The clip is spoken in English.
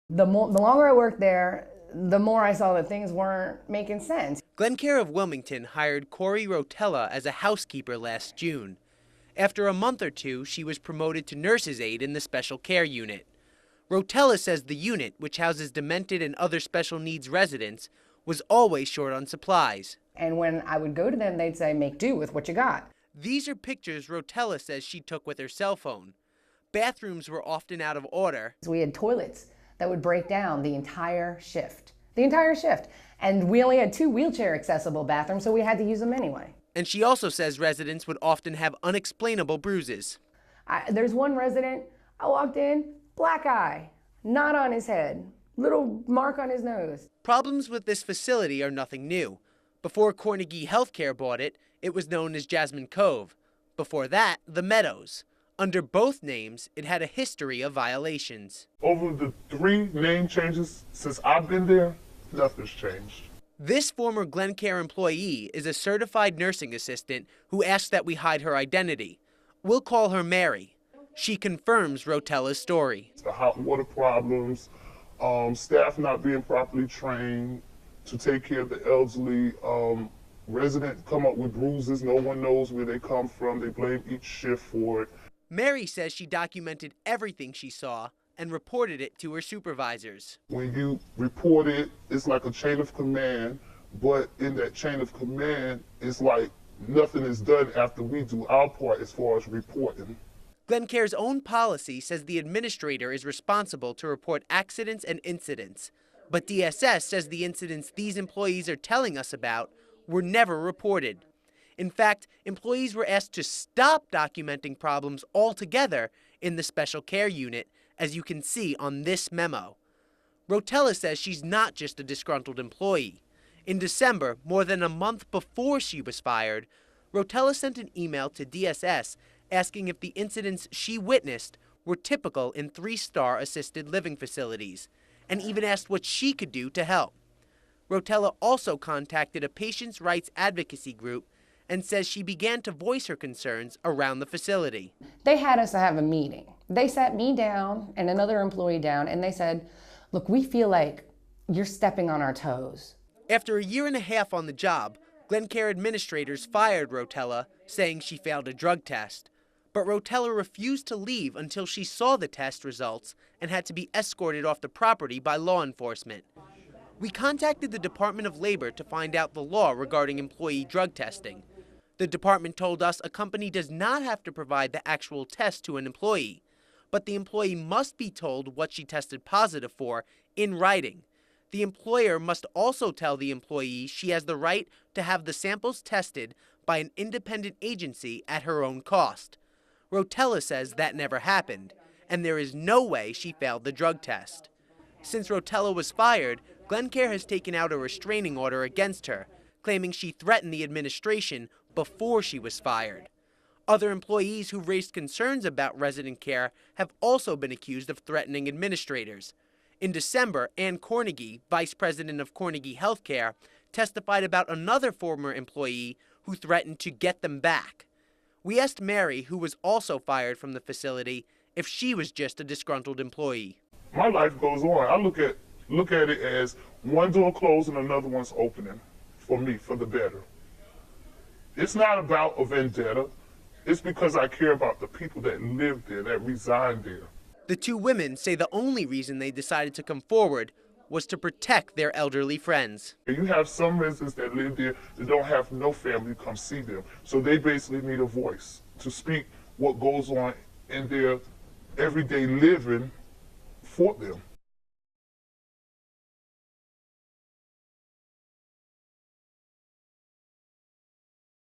The longer I worked there, the more I saw that things weren't making sense. Glencare of Wilmington hired Corey Rotella as a housekeeper last June. After a month or two, she was promoted to nurse's aide in the special care unit. Rotella says the unit, which houses demented and other special needs residents, was always short on supplies. And when I would go to them, they'd say, make do with what you got. These are pictures Rotella says she took with her cell phone. Bathrooms were often out of order. We had toilets that would break down the entire shift. And we only had 2 wheelchair accessible bathrooms, so we had to use them anyway. And she also says residents would often have unexplainable bruises. There's one resident, I walked in, black eye, knot on his head, little mark on his nose. Problems with this facility are nothing new. Before Carnegie Healthcare bought it, it was known as Jasmine Cove. Before that, the Meadows. Under both names, it had a history of violations. Over the 3 name changes since I've been there, nothing's changed. This former Glencare employee is a certified nursing assistant who asks that we hide her identity. We'll call her Mary. She confirms Rotella's story. The hot water problems, staff not being properly trained to take care of the elderly, residents come up with bruises, no one knows where they come from, they blame each shift for it. Mary says she documented everything she saw and reported it to her supervisors. When you report it, it's like a chain of command, but in that chain of command, it's like nothing is done after we do our part as far as reporting. Glencare's own policy says the administrator is responsible to report accidents and incidents, but DSS says the incidents these employees are telling us about were never reported. In fact, employees were asked to stop documenting problems altogether in the special care unit, as you can see on this memo. Rotella says she's not just a disgruntled employee. In December, more than a month before she was fired, Rotella sent an email to DSS asking if the incidents she witnessed were typical in 3-star assisted living facilities, and even asked what she could do to help. Rotella also contacted a patients' rights advocacy group and says she began to voice her concerns around the facility. They had us have a meeting. They sat me down and another employee down, and they said, look, we feel like you're stepping on our toes. After a year and a half on the job, Glencare administrators fired Rotella, saying she failed a drug test. But Rotella refused to leave until she saw the test results and had to be escorted off the property by law enforcement. We contacted the Department of Labor to find out the law regarding employee drug testing. The department told us a company does not have to provide the actual test to an employee, but the employee must be told what she tested positive for in writing. The employer must also tell the employee she has the right to have the samples tested by an independent agency at her own cost. Rotella says that never happened, and there is no way she failed the drug test. Since Rotella was fired, Glencare has taken out a restraining order against her, claiming she threatened the administration before she was fired. Other employees who raised concerns about resident care have also been accused of threatening administrators. In December, Ann Carnegie, vice president of Carnegie Healthcare, testified about another former employee who threatened to get them back. We asked Mary, who was also fired from the facility, if she was just a disgruntled employee. My life goes on. I look at it as one door closing, another one's opening for me, for the better. It's not about a vendetta. It's because I care about the people that live there, that reside there. The 2 women say the only reason they decided to come forward was to protect their elderly friends. You have some residents that live there that don't have no family to come see them. So they basically need a voice to speak what goes on in their everyday living for them.